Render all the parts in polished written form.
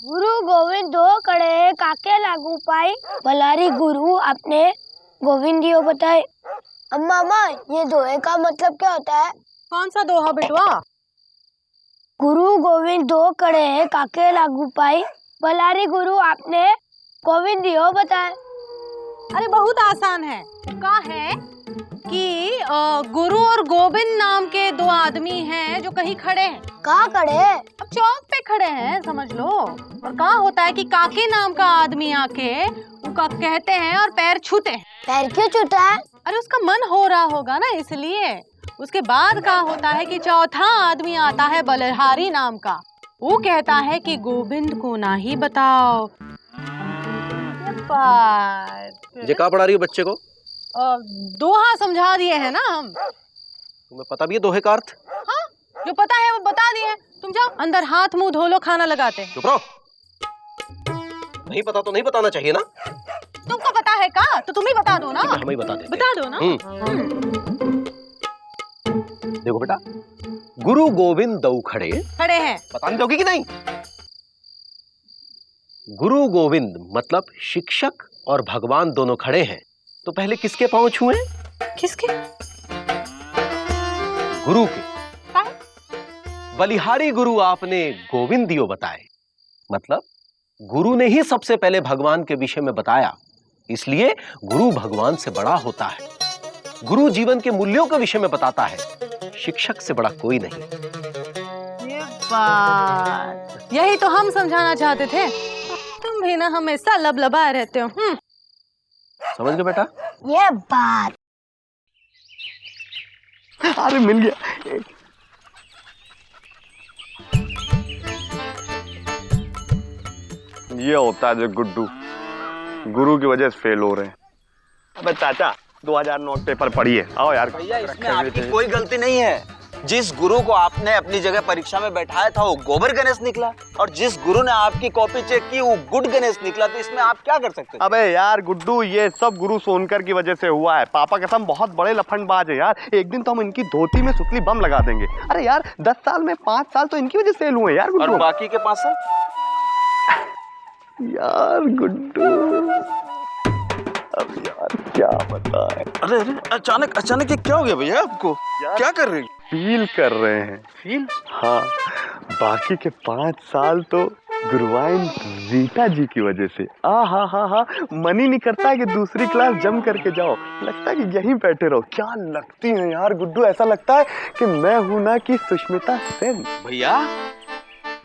गुरु गोविंद दो कड़े काके लागू पाई, भलारी गुरु आपने गोविंदियो बताए। अम्मा अम्मा, ये दोहे का मतलब क्या होता है? कौन सा दोहा बेटवा? गुरु गोविंद दो कड़े काके लागू पाई, भलारी गुरु आपने गोविंदियो बताए। अरे बहुत आसान है। कहा है कि गुरु और गोविंद नाम के दो आदमी हैं जो कहीं खड़े हैं। कहाँ खड़े? अब चौक पे खड़े हैं समझ लो। और कहा होता है कि काके नाम का आदमी आके उनका कहते हैं और पैर छूते हैं। पैर क्यों छूता है? अरे उसका मन हो रहा होगा ना इसलिए। उसके बाद कहा होता है कि चौथा आदमी आता है बलिहारी नाम का, वो कहता है कि गोविंद को ना ही बताओ। ये क्या पढ़ा रही हो बच्चे को? दोहा समझा दिए हैं ना हम। तुम्हें पता भी है दोहे का अर्थ? हाँ, जो पता है वो बता दिए। तुम जाओ अंदर हाथ मुंह धो लो, खाना लगाते। चुप रहो। नहीं पता तो नहीं बताना चाहिए ना। तुमको पता है का तो तुम ही बता दो ना। हम ही बता देते। बता दो ना। देखो बेटा, गुरु गोविंद दो खड़े खड़े हैं। बताने दोगी कि नहीं? गुरु गोविंद मतलब शिक्षक और भगवान दोनों खड़े हैं, तो पहले किसके पांव छुए? किसके? गुरु के। बलिहारी गुरु आपने गोविंदियो बताए, मतलब गुरु ने ही सबसे पहले भगवान के विषय में बताया, इसलिए गुरु भगवान से बड़ा होता है। गुरु जीवन के मूल्यों के विषय में बताता है, शिक्षक से बड़ा कोई नहीं। ये बात यही तो हम समझाना चाहते थे। तुम भी ना हमेशा लबलबाए रहते हो। समझ लो बेटा। ये बात। अरे मिल गया। ये होता है जो गुड्डू गुरु की वजह से फेल हो रहे हैं। अबे चाचा 2000 नोट पेपर पढ़िए। आओ यार। भैया इसमें आपकी कोई गलती नहीं है। जिस गुरु को आपने अपनी जगह परीक्षा में बैठाया था वो गोबर गणेश निकला, और जिस गुरु ने आपकी कॉपी चेक की वो गुड गणेश निकला। तो इसमें आप क्या कर सकते थे? अबे यार गुड्डू, ये सब गुरु सोनकर की वजह से हुआ है। पापा कसम बहुत बड़े लफंडबाज है यार। एक दिन तो हम इनकी धोती में सुतली बम लगा देंगे। अरे यार 10 साल में 5 साल तो इनकी वजह से फेल हुए यार गुड्डू। और बाकी के 5 साल? यार गुड्डू, अब यार क्या बताएं। अरे अरे अचानक ये क्या हो गया भैया आपको? क्या कर रहे हैं? फील कर रहे हैं। फील? हाँ, बाकी के 5 साल तो गुरुवाइन रीटा जी की वजह से। हा, मन ही नहीं करता है कि दूसरी क्लास जम करके जाओ। लगता है कि यहीं बैठे रहो। क्या लगती है यार गुड्डू, ऐसा लगता है कि मैं हूं ना कि सुष्मिता सेन। भैया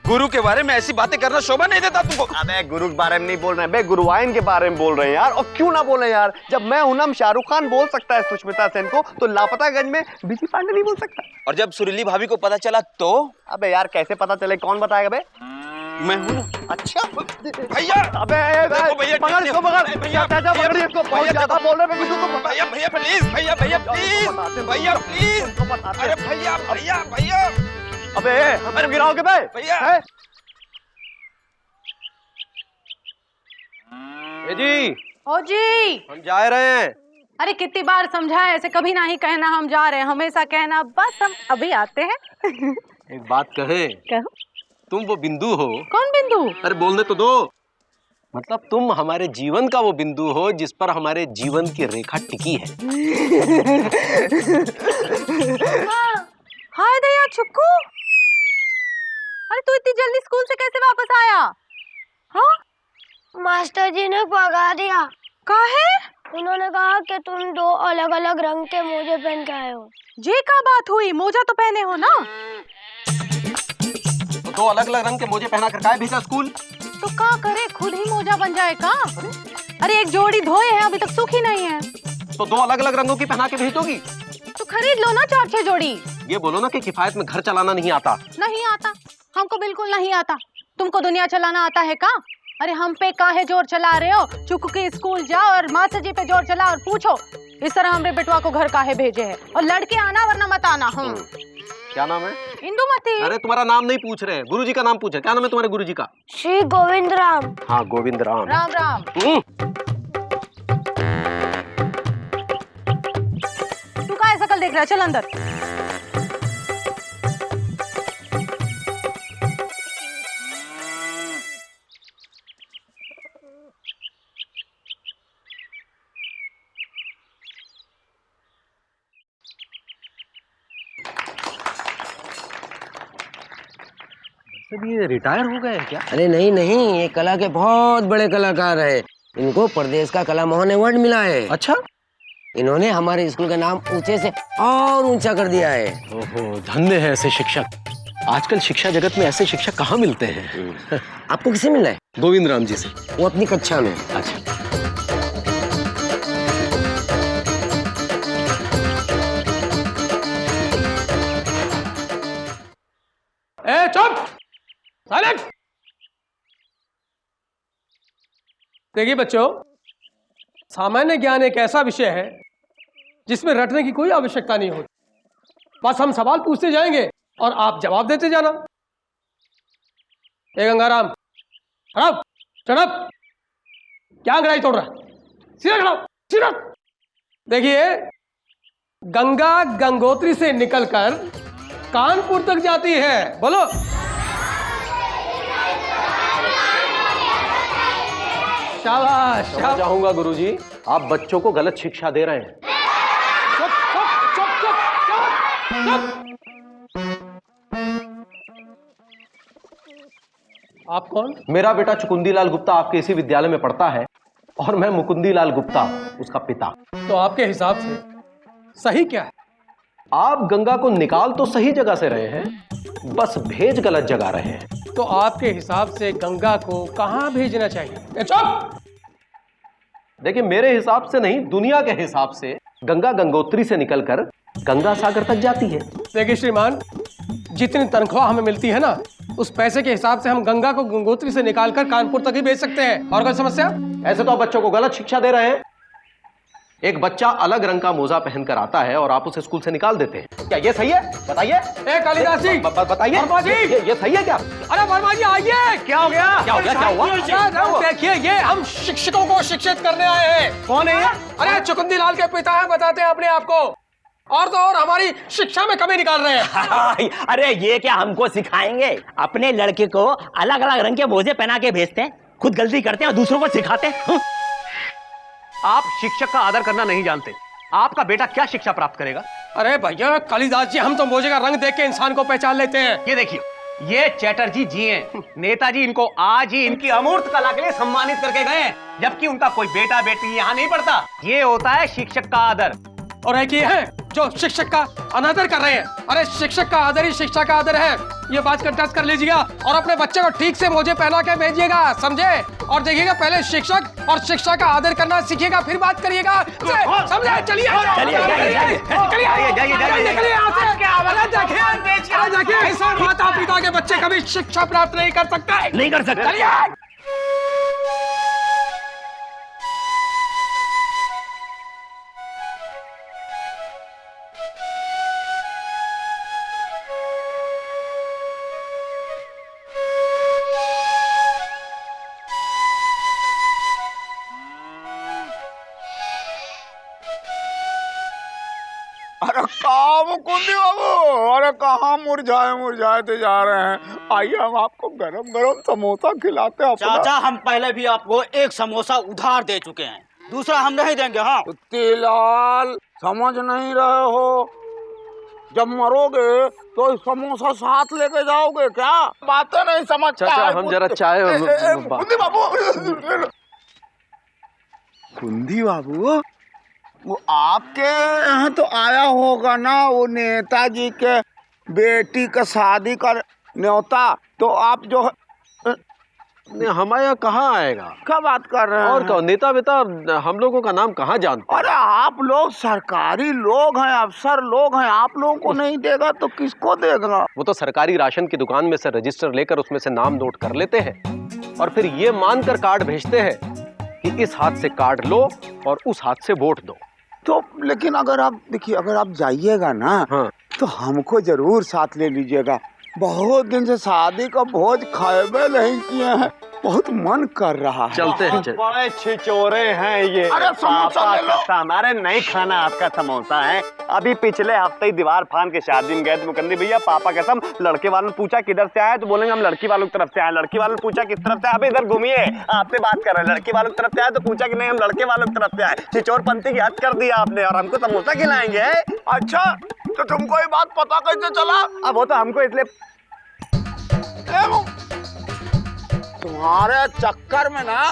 गुरु के बारे में ऐसी बातें करना शोभा नहीं देता तुमको। अबे गुरु के बारे में नहीं बोल रहे हैं बे, गुरुवाइन के बारे में बोल रहे हैं यार। और क्यों ना बोले यार, जब मैं हूं ना शाहरुख खान बोल सकता है सुष्मिता सेन को, तो लापतागंज में बीसी पांडे नहीं बोल सकता। और जब सुरीली भाभी को पता चला तो? अबे यार कैसे पता चले, कौन बताएगा बे? मैं हूं ना। अच्छा भैया, अबे पकड़ इसको, पकड़ भैया, चाचा पकड़िए इसको। बहुत ज्यादा बोल रहे हैं तो भैया प्लीज, भैया प्लीज, अरे भैया अबे हम गिराओगे बे? भैया जी ओ जी, हम जा रहे हैं। अरे कितनी बार समझाए, ऐसे कभी ना ही कहना हम जा रहे हैं, हमेशा कहना बस हम अभी आते हैं। एक बात कहे। कहो। तुम वो बिंदु हो। कौन बिंदु? अरे बोलने तो दो। मतलब तुम हमारे जीवन का वो बिंदु हो जिस पर हमारे जीवन की रेखा टिकी है। हाय दया चुक्कू, अरे तू इतनी जल्दी स्कूल से कैसे वापस आया? हाँ, मास्टर जी ने भगा दिया। काहे? उन्होंने कहा कि तुम 2 अलग अलग रंग के मोजे पहन के आए हो। ये क्या बात हुई? मोजा तो पहने हो ना। तो 2 अलग अलग रंग के मोजे पहना कर काहे भेजा स्कूल? तो क्या करे, खुद ही मोजा बन जाए का? अरे एक जोड़ी धोए हैं, अभी तक सूखी नहीं है। तो 2 अलग अलग रंगों की पहना के भेज दोगी? तो खरीद लो ना 4-6 जोड़ी। ये बोलो ना कि किफायत में घर चलाना नहीं आता। नहीं आता, हमको बिल्कुल नहीं आता। तुमको दुनिया चलाना आता है का? अरे हम पे काहे जोर चला रहे हो? चुप के स्कूल जाओ और मास्टर जी पे जोर चला और पूछो इस तरह हमरे बेटवा को घर काहे भेजे है। और लड़के आना वरना मत आना। हम क्या नाम है? इंदुमती। अरे तुम्हारा नाम नहीं पूछ रहे हैं, गुरुजी का नाम पूछ रहे हैं। क्या नाम है तुम्हारे गुरुजी का? श्री गोविंद राम। हाँ गोविंद राम। राम राम। तू का ऐसा कल देख रहा है? चल अंदर। सब ये रिटायर हो गए हैं क्या? अरे नहीं नहीं, ये कला के बहुत बड़े कलाकार है। इनको प्रदेश का कला मोहन अवार्ड मिला है। अच्छा। इन्होंने हमारे स्कूल का नाम ऊंचे से और ऊंचा कर दिया है। ओहो, धन्य है ऐसे शिक्षक। आजकल शिक्षा जगत में ऐसे शिक्षक कहाँ मिलते हैं? आपको किससे मिला है? गोविंद राम जी से। वो अपनी कक्षा में। अच्छा। ए चुप, साइलेंट। देखिए बच्चों, सामान्य ज्ञान एक ऐसा विषय है जिसमें रटने की कोई आवश्यकता नहीं होती। बस हम सवाल पूछते जाएंगे और आप जवाब देते जाना। ए गंगाराम, खड़ा चढ़ अप। क्या अंग्रेजी तोड़ रहा है? सीधा खड़ा, सीधा। देखिए, गंगा गंगोत्री से निकलकर कानपुर तक जाती है। बोलो। शाबाश, क्षमा चाहूंगा गुरुजी, आप बच्चों को गलत शिक्षा दे रहे हैं। चुप चुप चुप चुप चुप। आप कौन? मेरा बेटा चुकुंदीलाल गुप्ता आपके इसी विद्यालय में पढ़ता है और मैं मुकुंदीलाल गुप्ता, उसका पिता। तो आपके हिसाब से सही क्या है? आप गंगा को निकाल तो सही जगह से रहे हैं, बस भेज गलत जगह रहे हैं। तो आपके हिसाब से गंगा को कहां भेजना चाहिए? चुप। देखिए, मेरे हिसाब से नहीं, दुनिया के हिसाब से गंगा गंगोत्री से निकलकर गंगा सागर तक जाती है। देखिए श्रीमान, जितनी तनख्वाह हमें मिलती है ना, उस पैसे के हिसाब से हम गंगा को गंगोत्री से निकालकर कानपुर तक ही भेज सकते हैं। और कोई समस्या? ऐसे तो आप बच्चों को गलत शिक्षा दे रहे हैं। एक बच्चा अलग रंग का मोजा पहनकर आता है और आप उसे स्कूल से निकाल देते हैं। क्या ये सही है? बताइए। ए कालिदास जी, बताइए। वर्मा जी, ये सही है क्या? अरे वर्मा जी आइए। क्या हो गया? क्या हो गया? क्या हुआ? देखिए, ये हम शिक्षकों को शिक्षित करने आए हैं। कौन है ये? अरे चुकुंदीलाल के पिता है, बताते हैं अपने आप को। और तो और हमारी शिक्षा में कमी निकाल रहे हैं। अरे ये क्या हमको सिखाएंगे? अपने लड़के को अलग अलग रंग के मोजे पहना के भेजते हैं, खुद गलती करते हैं और दूसरों को सिखाते हैं। आप शिक्षक का आदर करना नहीं जानते। आपका बेटा क्या शिक्षा प्राप्त करेगा? अरे भैया कालिदास जी, हम तो मोजे का रंग देख के इंसान को पहचान लेते हैं। ये देखिए, ये चैटर्जी जी हैं। नेताजी इनको आज ही इनकी अमूर्त कला के लिए सम्मानित करके गए हैं, जबकि उनका कोई बेटा बेटी यहाँ नहीं पढ़ता। ये होता है शिक्षक का आदर। और एक ये है जो शिक्षक का अनादर कर रहे हैं। अरे शिक्षक का आदर ही शिक्षा का आदर है। ये बात कंटस्ट कर लीजिएगा और अपने बच्चे को ठीक से मोजे पहना के भेजिएगा, समझे? और देखिएगा, पहले शिक्षक और शिक्षा का आदर करना सीखिएगा, फिर बात करिएगा, समझे? चलिए देखिए, ऐसा माता पिता के बच्चे कभी शिक्षा प्राप्त नहीं कर सकते। नहीं कर सकते। अरे कहाँ मुकुंदी बाबू, अरे कहाँ मुरझाते जा रहे हैं। आइए, हम आपको गरम गरम समोसा खिलाते हैं। चाचा, हम पहले भी आपको एक समोसा उधार दे चुके हैं, दूसरा हम नहीं देंगे। हाँ लाल, समझ नहीं रहे हो? जब मरोगे तो समोसा साथ लेके जाओगे क्या? बातें नहीं समझता। चाचा, हम जरा चाय कुंदी बाबू, कुंदी बाबू, वो आपके यहाँ तो आया होगा ना, वो नेताजी के बेटी का शादी का न्योता। तो आप जो हमारे यहाँ कहाँ आएगा? क्या बात कर रहे हैं? और क्या नेता बेटा, हम लोगों का नाम कहाँ जानते हैं? अरे आप लोग सरकारी लोग हैं, अफसर लोग हैं, आप लोगों को नहीं देगा तो किसको देगा? वो तो सरकारी राशन की दुकान में से रजिस्टर लेकर उसमें से नाम नोट कर लेते हैं और फिर ये मानकर कार्ड भेजते हैं कि इस हाथ से कार्ड लो और उस हाथ से वोट दो। तो लेकिन अगर आप देखिए, अगर आप जाइएगा ना, हाँ, तो हमको जरूर साथ ले लीजिएगा। बहुत दिन से शादी का भोज खाए नहीं किए हैं, बहुत मन कर रहा है। चलते हैं। बड़े छिचोरे हैं ये। अरे समोसा ले लो। हमारे नहीं खाना आपका समोसा है। अभी पिछले हफ्ते ही दीवार फान के शादी में गए थे मुकंदी भैया, पापा कसम। लड़के वालों ने पूछा किधर से आए, तो बोलेंगे हम लड़की वालों की तरफ से आए। लड़की वालों ने पूछा किस तरफ से? अभी इधर घूमिए, आपसे बात कर रहे हैं। लड़की वालों की तरफ से आए तो पूछा कि नहीं हम लड़के वालों की तरफ से आए। छिचोरपंथी की हद कर दिया आपने, और हमको समोसा खिलाएंगे। अच्छा, तो तुमको ये बात पता कैसे चला? अब वो तो हमको इसलिए तुम्हारे चक्कर में ना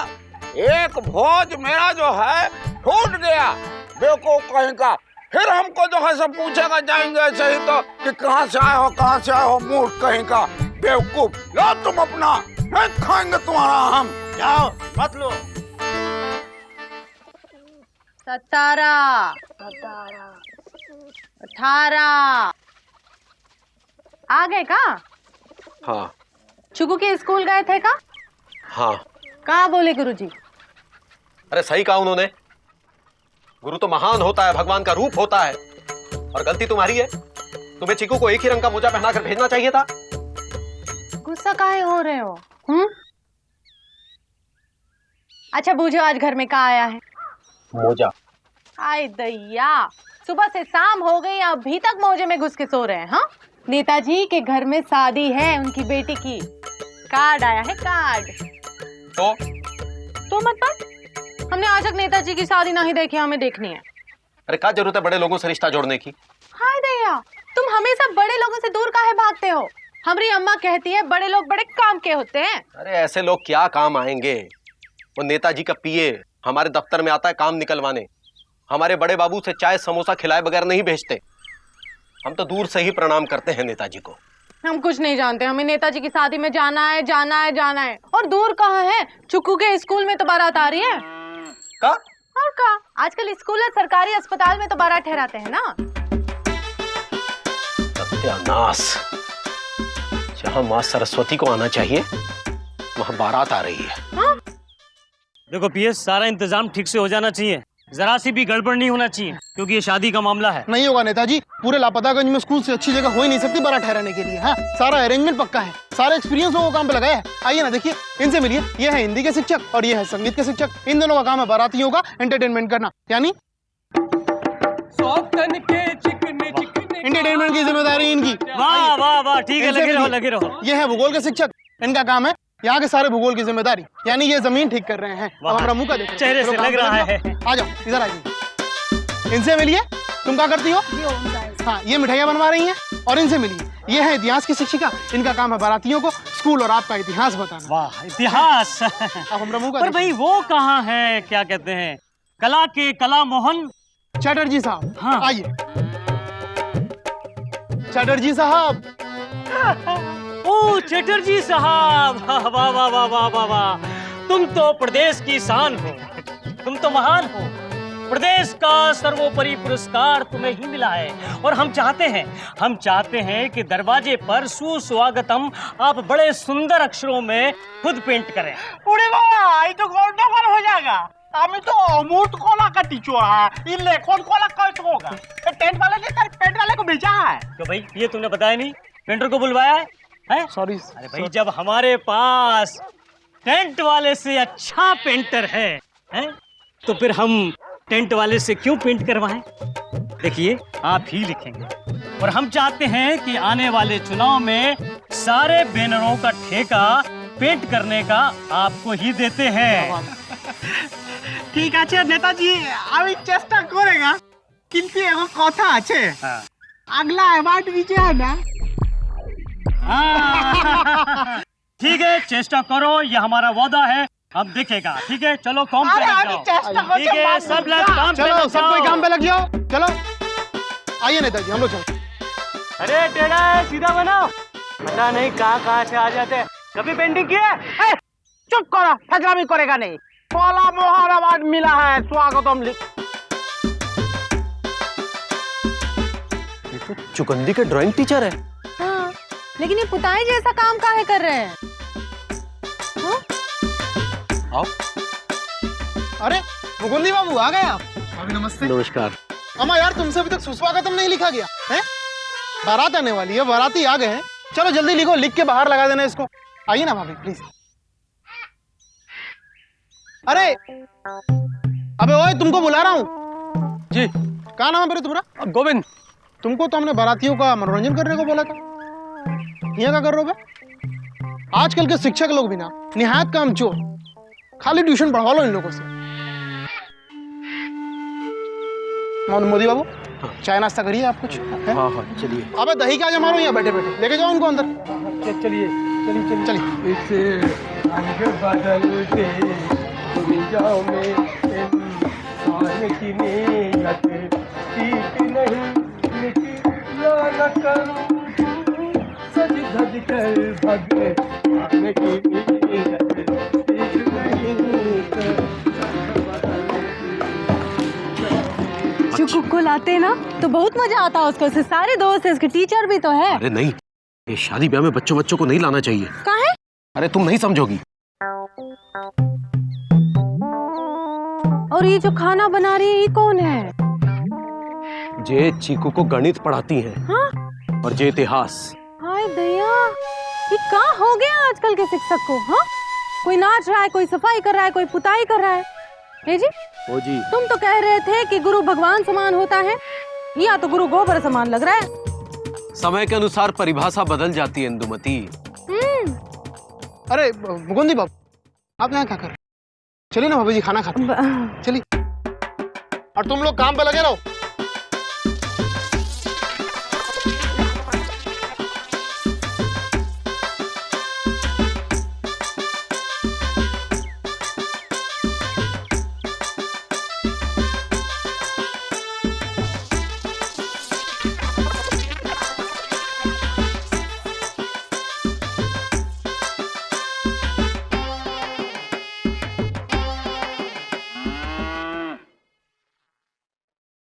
एक भोज मेरा जो है छूट गया, बेवकूफ कहीं का। फिर हमको जो है सब पूछेगा जाएंगे ऐसे ही तो कि कहाँ से आए हो, कहाँ से आए हो, मूर्ख कहीं का, बेवकूफ। लो तुम अपना, नहीं खाएंगे तुम्हारा हम। जाओ मत लो। 17 18 आ गए का? हाँ चुकू के स्कूल गए थे का? हाँ। कहाँ बोले गुरुजी? अरे सही कहा उन्होंने। गुरु तो महान होता है, भगवान का रूप होता है, और गलती तुम्हारी है। तुम्हें चिकू को एक ही रंग का मोजा पहनाकर भेजना चाहिए था। गुस्सा काहे हो रहे हो? अच्छा बूझो, आज घर में क्या आया है? मोजा। आय दैया, सुबह से शाम हो गई, अभी तक मोजे में घुस के सो रहे हैं। हाँ, नेताजी के घर में शादी है उनकी बेटी की, कार्ड आया है, कार्ड। तो मतलब हमने आज तक नेताजी की शादी नहीं देखी, हमें देखनी है। अरे क्या जरूरत है बड़े लोगों से रिश्ता जोड़ने की? हाय दैया, तुम हमेशा बड़े लोगों से दूर काहे भागते हो? हमारी अम्मा कहती है बड़े लोग बड़े काम के होते हैं। अरे ऐसे लोग क्या काम आएंगे? वो नेताजी का पीए हमारे दफ्तर में आता है काम निकलवाने। हमारे बड़े बाबू से चाय समोसा खिलाए बगैर नहीं भेजते। हम तो दूर से ही प्रणाम करते हैं नेताजी को। हम कुछ नहीं जानते, हमें नेताजी की शादी में जाना है, जाना है, जाना है। और दूर कहाँ है? चुक्कू के स्कूल में तो बारात आ रही है। का? और का? आजकल स्कूल और सरकारी अस्पताल में तो बारात ठहराते हैं ना। सत्यानाश, जहाँ माँ सरस्वती को आना चाहिए वहाँ बारात आ रही है। हाँ? देखो पीएस, सारा इंतजाम ठीक से हो जाना चाहिए, जरा सी भी गड़बड़ नहीं होना चाहिए, क्योंकि ये शादी का मामला है। नहीं होगा नेताजी, पूरे लापतागंज में स्कूल से अच्छी जगह हो ही नहीं सकती बारात ठहराने के लिए। हाँ, सारा अरेंजमेंट पक्का है, सारा एक्सपीरियंस लोगों को काम पे लगाया है। आइए ना देखिए, इनसे मिलिए। ये है हिंदी के शिक्षक और ये है संगीत के शिक्षक। इन दोनों का काम है बारातियों का एंटरटेनमेंट करना, यानी एंटरटेनमेंट की जिम्मेदारी इनकी। वाह वाह वाह, ठीक है, लगे रहो लगे रहो। ये है भूगोल के शिक्षक, इनका काम है यहाँ के सारे भूगोल की जिम्मेदारी, यानी ये जमीन ठीक कर रहे हैं। अब हमारा मुंह का देखो, चेहरे से लग रहा है। आ जाओ इधर आ जाइए। इनसे मिलिए। तुम क्या करती हो? हाँ, ये मिठाइयाँ बनवा रही हैं। और इनसे मिलिए, ये है इतिहास की शिक्षिका, इनका काम है बारातियों को स्कूल और आपका इतिहास बताना। वाह, इतिहास। अब हमारा मुंह का पर भाई वो कहाँ है, क्या कहते हैं, कला के कला मोहन चटर्जी साहब। हाँ। आइए चटर्जी साहब। ओ चटर्जी साहब, वाह वाह वाह वाह वाह वाह, तुम तो प्रदेश की शान हो, तुम तो महान हो। प्रदेश का सर्वोपरि पुरस्कार तुम्हें ही मिला है, और हम चाहते हैं कि दरवाजे पर सुस्वागतम आप बड़े सुंदर अक्षरों में खुद पेंट करें। उड़े बाबा, ये तो गंडगोल हो जाएगा। আমি তো অমূর্ত কলা का टीचर है, ये लेखन कला कैसे होगा? टेंट वाले ने पेंट वाले को भेजा है। तो भाई ये तुमने बताया नहीं, पेंटर को बुलवाया है? सॉरी। अरे भाई, जब हमारे पास टेंट वाले से अच्छा पेंटर है, तो फिर हम टेंट वाले से क्यों पेंट करवाएं? देखिए, आप ही लिखेंगे, और हम चाहते हैं कि आने वाले चुनाव में सारे बैनरों का ठेका पेंट करने का आपको ही देते हैं। ঠিক আছে নেতাজি, আমি চেষ্টা করেগা, কিন্তু এগো কথা আছে। আগলা অ্যাওয়ার্ড দিতে है ना। ठीक है, चेष्टा करो, ये हमारा वादा है, हम देखेगा। ठीक है, चलो काम पे लग जाओ। ठीक है, सब लोग काम पे चलो, लग सब कोई जाओ। काम पे लग जाओ। चलो आइए नेताजी, हम लोग चलो। अरे टेढ़ा है, सीधा बनाओ। पता नहीं कहाँ से आ जाते हैं। कभी पेंटिंग किया? चुप करो, फजलामी करेगा नहीं। कला मोहन अवार्ड मिला है, स्वागतम लिख। ये तो चुकंदी के ड्राइंग टीचर है। हाँ, लेकिन ये पुताई जैसा काम काहे कर रहे हैं? हाँ? आओ। अरे मुकुंदी बाबू, आ गए आप? भाभी नमस्ते। नमस्कार। अम्मा यार, तुमसे अभी तक सुस्वागतम नहीं लिखा गया है। बारात आने वाली है, बाराती आ गए हैं। चलो जल्दी लिखो, लिख के बाहर लगा देना इसको। आइए ना भाभी प्लीज। अरे अबे ओए, तुमको बुला रहा हूँ जी। क्या नाम है फिर तुम्हारा? गोविंद। तुमको तो हमने बारातियों का मनोरंजन करने को बोला था, यहाँ क्या कर रहे हो बे? आजकल के शिक्षक लोग भी ना निहायत काम चोर, खाली ट्यूशन पढ़वा लो इन लोगों से। मोदी बाबू, चाय नाश्ता करिए आप कुछ। हाँ हाँ, चलिए। अबे दही क्या जमा रहे हो यहाँ बैठे बैठे, लेके जाओ उनको अंदर। चलिए चलिए। इस रंग बदलते दुनिया में इंसान की नीयत ठीक नहीं, निकला न करूं सज धज कर भगवान की नीयत ठीक नहीं। चुकू को लाते ना तो बहुत मजा आता है उसको, उसके सारे दोस्त है, उसके टीचर भी तो है। अरे नहीं, ये शादी ब्याह में बच्चों को नहीं लाना चाहिए। काहे? अरे तुम नहीं समझोगी। और ये जो खाना बना रही है ये कौन है? जे चीकू को गणित पढ़ाती हैं। हाँ? और जे इतिहास। हाय दया, ये कहाँ हो गया आजकल के शिक्षक को? हाँ, कोई नाच रहा है, कोई सफाई कर रहा है, कोई पुताई कर रहा है। ए जी, ओ जी, तुम तो कह रहे थे कि गुरु भगवान समान होता है, यहाँ तो गुरु गोबर समान लग रहा है। समय के अनुसार परिभाषा बदल जाती है इंदुमती। अरे मुकुंदी बाबू, आप यहाँ क्या कर रहे हो? चलिए ना भाभी जी, खाना खाते हैं। चलिए, और तुम लोग काम पे लगे रहो।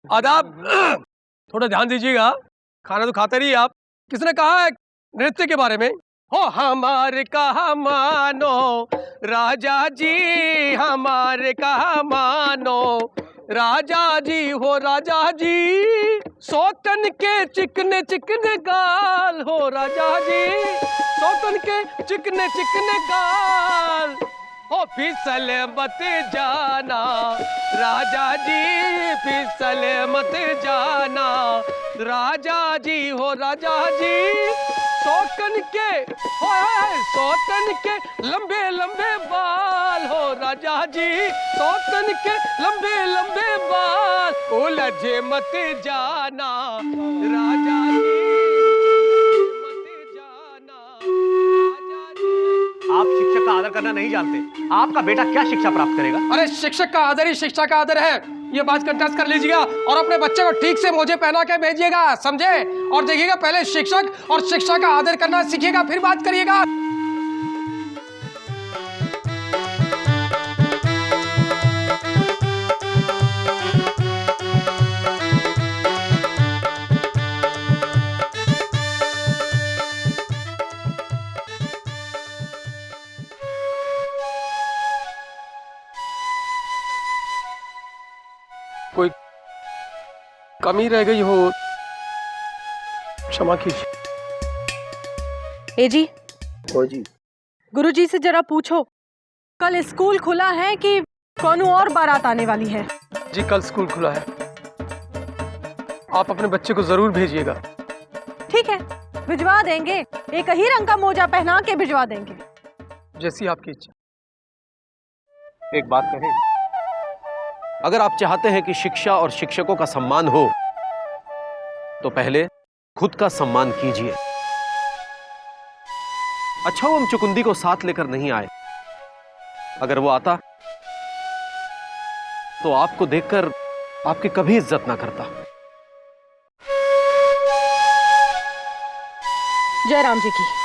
आदाब। थोड़ा ध्यान दीजिएगा, खाना तो खाते रहिए आप। किसने कहा है नृत्य के बारे में? हो हमारे कहा मानो राजा जी, हमारे कहा मानो राजा जी, हो राजा जी, सौतन के चिकने चिकने गाल, हो राजा जी, सौतन के चिकने चिकने गाल, ओ फिसल मत जाना राजा जी, फिसल मत जाना राजा जी, हो राजा जी, सौतन के, सौतन के लंबे लंबे बाल, हो राजा जी, सौतन के लंबे लंबे बाल, उलझे मत जाना राजा जी, मत जाना राजा जी। आप शिक्षक का आदर करना नहीं जानते। आपका बेटा क्या शिक्षा प्राप्त करेगा? अरे शिक्षक का आदर ही शिक्षा का आदर है, ये बात कंठस्थ कर लीजिएगा और अपने बच्चे को ठीक से मोजे पहना के भेजिएगा, समझे? और देखिएगा पहले शिक्षक और शिक्षा का आदर करना सीखिएगा, फिर बात करिएगा। कोई कमी रह गई हो क्षमा कीजिए। ए जी, ओ जी, गुरुजी से जरा पूछो कल स्कूल खुला है कि कौन और बारात आने वाली है? जी कल स्कूल खुला है, आप अपने बच्चे को जरूर भेजिएगा। ठीक है, भिजवा देंगे, एक ही रंग का मोजा पहना के भिजवा देंगे। जैसी आपकी इच्छा। एक बात कहें, अगर आप चाहते हैं कि शिक्षा और शिक्षकों का सम्मान हो तो पहले खुद का सम्मान कीजिए। अच्छा वो हम चुकुंदी को साथ लेकर नहीं आए, अगर वो आता तो आपको देखकर आपकी कभी इज्जत ना करता। जय राम जी की।